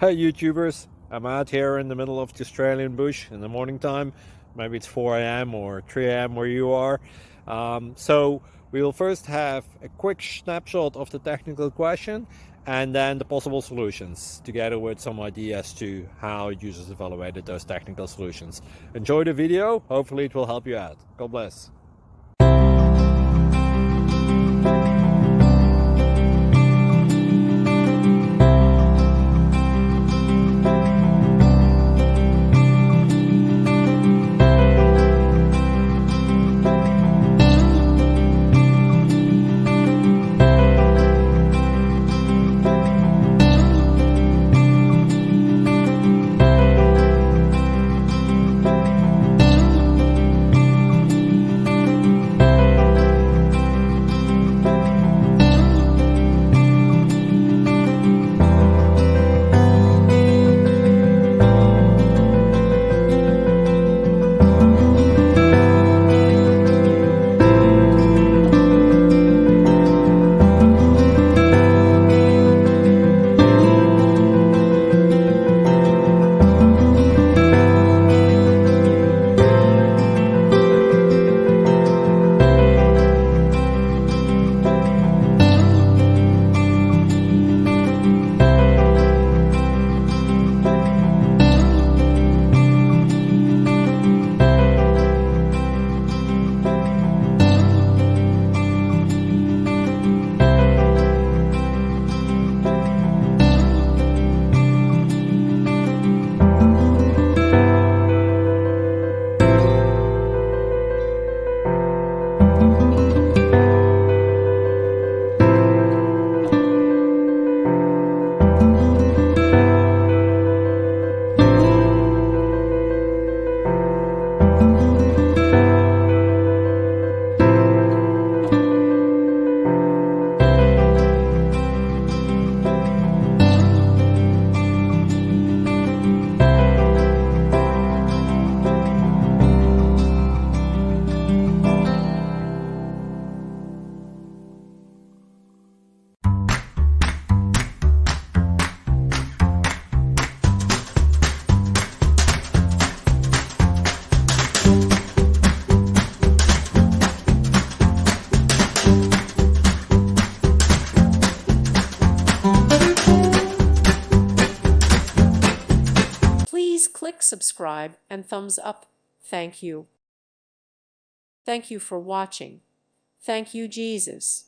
Hey YouTubers, I'm out here in the middle of the Australian bush in the morning time. Maybe it's 4 a.m. or 3 a.m. where you are. So we'll first have a quick snapshot of the technical question and then the possible solutions, together with some ideas to how users evaluated those technical solutions. Enjoy the video, hopefully it will help you out. God bless. Please click subscribe and thumbs up. Thank you. Thank you for watching. Thank you, Jesus.